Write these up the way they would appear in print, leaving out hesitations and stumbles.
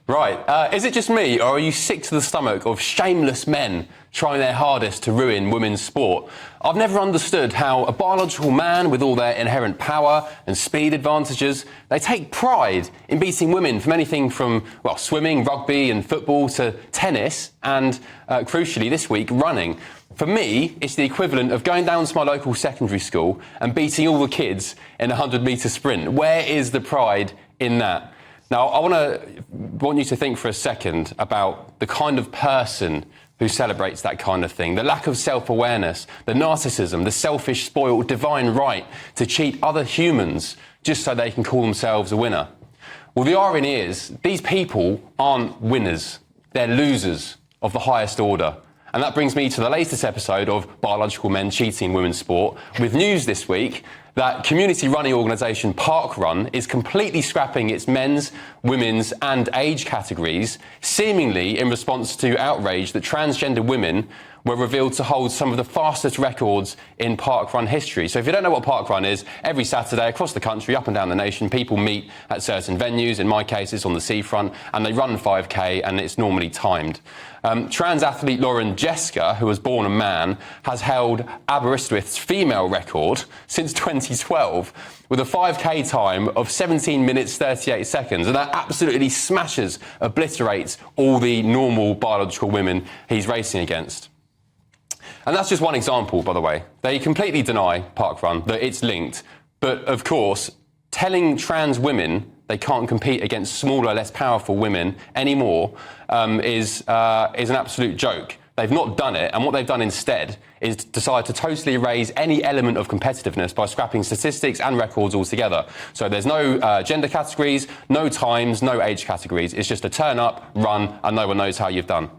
Right. Is it just me, or are you sick to the stomach of shameless men trying their hardest to ruin women's sport? I've never understood how a biological man with all their inherent power and speed advantages, they take pride in beating women from anything from, well, swimming, rugby and football to tennis and, crucially this week, running. For me, it's the equivalent of going down to my local secondary school and beating all the kids in a 100-metre sprint. Where is the pride in that? Now, I want you to think for a second about the kind of person who celebrates that kind of thing, the lack of self-awareness, the narcissism, the selfish, spoiled, divine right to cheat other humans just so they can call themselves a winner. Well, the irony is, these people aren't winners, they're losers of the highest order. And that brings me to the latest episode of Biological Men Cheating Women's Sport, with news this week that community running organisation Parkrun is completely scrapping its men's, women's and age categories, seemingly in response to outrage that transgender women were revealed to hold some of the fastest records in parkrun history. So if you don't know what parkrun is, every Saturday across the country, up and down the nation, people meet at certain venues. In my case, it's on the seafront, and they run 5K, and it's normally timed. Trans athlete Lauren Jeska, who was born a man, has held Aberystwyth's female record since 2012 with a 5K time of 17 minutes 38 seconds, and that absolutely smashes, obliterates all the normal biological women he's racing against. And that's just one example, by the way. They completely deny, Parkrun, that it's linked. But, of course, telling trans women they can't compete against smaller, less powerful women anymore is an absolute joke. They've not done it, and what they've done instead is decide to totally erase any element of competitiveness by scrapping statistics and records altogether. So there's no gender categories, no times, no age categories. It's just a turn up, run, and no one knows how you've done.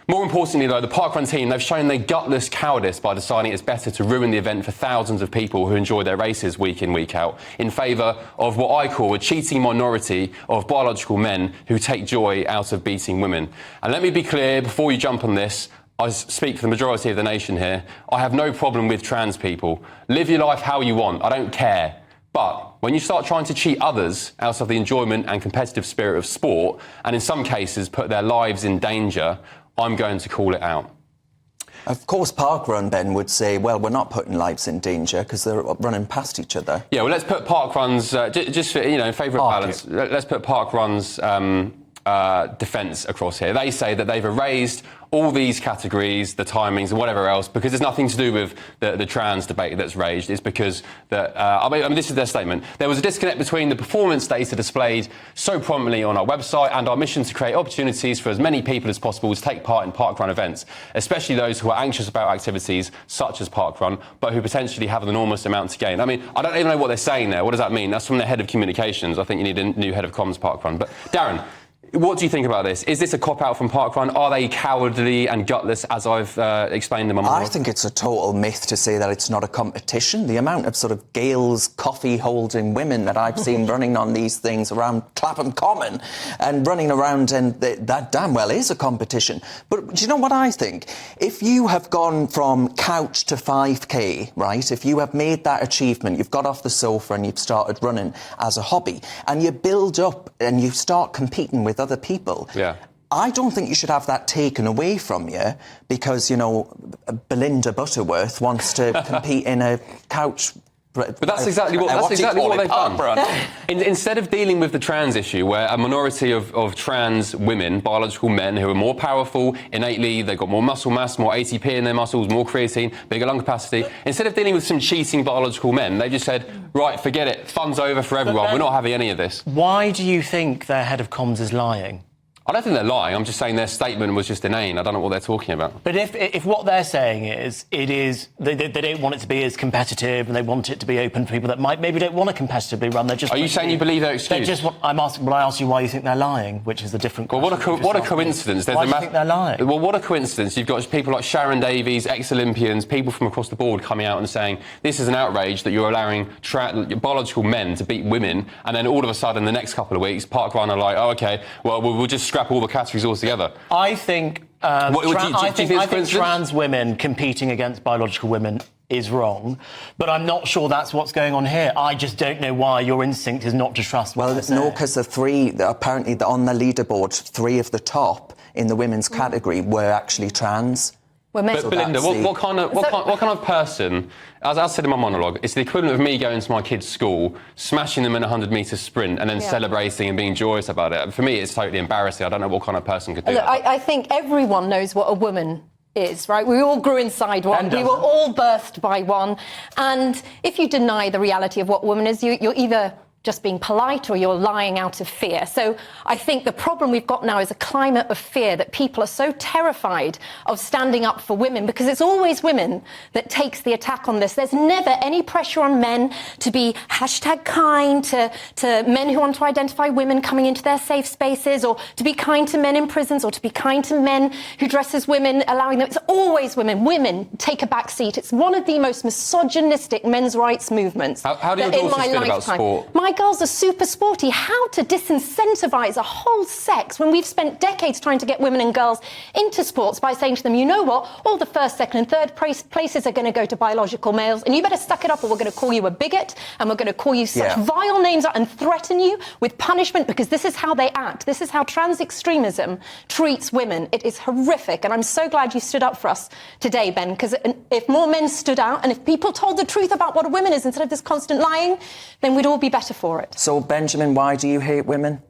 More importantly, though, the Parkrun team, they've shown their gutless cowardice by deciding it's better to ruin the event for thousands of people who enjoy their races week in, week out, in favour of what I call a cheating minority of biological men who take joy out of beating women. And let me be clear, before you jump on this, I speak for the majority of the nation here. I have no problem with trans people. Live your life how you want. I don't care. But when you start trying to cheat others out of the enjoyment and competitive spirit of sport, and in some cases put their lives in danger, I'm going to call it out. Of course, Parkrun, Ben, would say, well, we're not putting lives in danger because they're running past each other. Yeah, well, let's put Parkrun's, just for, in favour of balance, let's put Parkrun's defence across here. They say that they've erased all these categories, the timings and whatever else, because there's nothing to do with the trans debate that's raged. It's because this is their statement. There was a disconnect between the performance data displayed so prominently on our website and our mission to create opportunities for as many people as possible to take part in parkrun events, especially those who are anxious about activities such as parkrun, but who potentially have an enormous amount to gain. I mean, I don't even know what they're saying there. What does that mean? That's from the head of communications. I think you need a new head of comms Parkrun. But Darren, what do you think about this? Is this a cop-out from Parkrun? Are they cowardly and gutless, as I've explained them? I think it's a total myth to say that it's not a competition. The amount of sort of Gales coffee-holding women that I've seen running on these things around Clapham Common and running around, and that damn well is a competition. But do you know what I think? If you have gone from couch to 5K, right, if you have made that achievement, you've got off the sofa and you've started running as a hobby, and you build up and you start competing with other people. Yeah. I don't think you should have that taken away from you because, Belinda Butterworth wants to compete in a couch. But that's exactly what they've done. Instead of dealing with the trans issue, where a minority of trans women, biological men who are more powerful innately, they've got more muscle mass, more ATP in their muscles, more creatine, bigger lung capacity, instead of dealing with some cheating biological men, they just said, right, forget it, fun's over for everyone, we're not having any of this. Why do you think their head of comms is lying? I don't think they're lying. I'm just saying their statement was just inane. I don't know what they're talking about. But if what they're saying is they don't want it to be as competitive and they want it to be open for people that maybe don't want to competitively run. Are you saying you believe their excuse? I ask you why you think they're lying, which is a different question. Well, what a coincidence. Why do you think they're lying? Well, what a coincidence. You've got people like Sharon Davies, ex-Olympians, people from across the board coming out and saying this is an outrage that you're allowing biological men to beat women, and then all of a sudden, the next couple of weeks, Parkrun are like, oh, OK, well, we'll just scrap all the categories altogether. I think trans women competing against biological women is wrong. But I'm not sure that's what's going on here. I just don't know why your instinct is not to trust what I say. No, because apparently on the leaderboard, 3 of the top in the women's category were actually trans. But Belinda, what kind of person, as I said in my monologue, it's the equivalent of me going to my kid's school, smashing them in a 100-metre sprint and then celebrating and being joyous about it. For me, it's totally embarrassing. I don't know what kind of person could do that. I think everyone knows what a woman is, right? We all grew inside one. We were all birthed by one. And if you deny the reality of what a woman is, you're either just being polite or you're lying out of fear. So I think the problem we've got now is a climate of fear that people are so terrified of standing up for women, because it's always women that takes the attack on this. There's never any pressure on men to be #kind to men who want to identify women coming into their safe spaces, or to be kind to men in prisons, or to be kind to men who dress as women, allowing them. It's always women. Women take a back seat. It's one of the most misogynistic men's rights movements. How do your daughters feel about sport? My girls are super sporty. How to disincentivize a whole sex when we've spent decades trying to get women and girls into sports by saying to them, you know what, all the first, second and third places are going to go to biological males, and you better suck it up or we're going to call you a bigot, and we're going to call you such vile names and threaten you with punishment, because this is how they act. This is how trans extremism treats women. It is horrific, and I'm so glad you stood up for us today, Ben, because if more men stood out and if people told the truth about what a woman is instead of this constant lying, then we'd all be better for it. So, Benjamin, why do you hate women?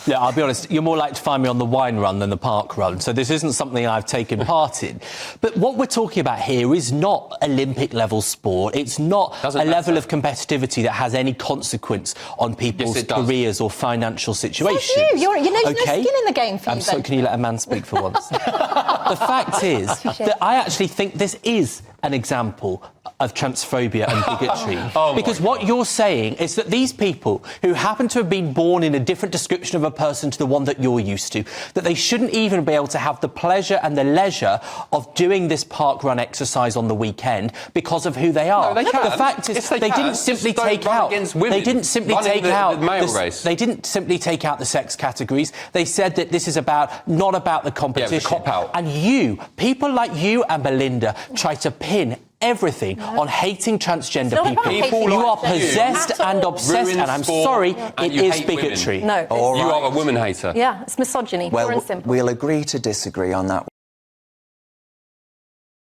Yeah, I'll be honest, you're more likely to find me on the wine run than the park run, so this isn't something I've taken part in. But what we're talking about here is not Olympic-level sport. It's not a level of competitivity that has any consequence on people's careers or financial situations. So you. There's no skin in the game for you, so can you let a man speak for once? The fact is that I actually think this is an example of transphobia and bigotry. Because what you're saying is that these people who happen to have been born in a different description of a person to the one that you're used to, that they shouldn't even be able to have the pleasure and the leisure of doing this park run exercise on the weekend because of who they are. No, they can. The fact is, they didn't simply take out. They didn't simply take out the male race. They didn't simply take out the sex categories. They said that this is not about the competition. Yeah, it's a cop-out. And people like you and Belinda try to pin everything on hating transgender people. You are possessed and obsessed, and I'm sorry, it is bigotry. No, you are a woman hater. Yeah, it's misogyny. Well, pure and simple. we'll agree to disagree on that.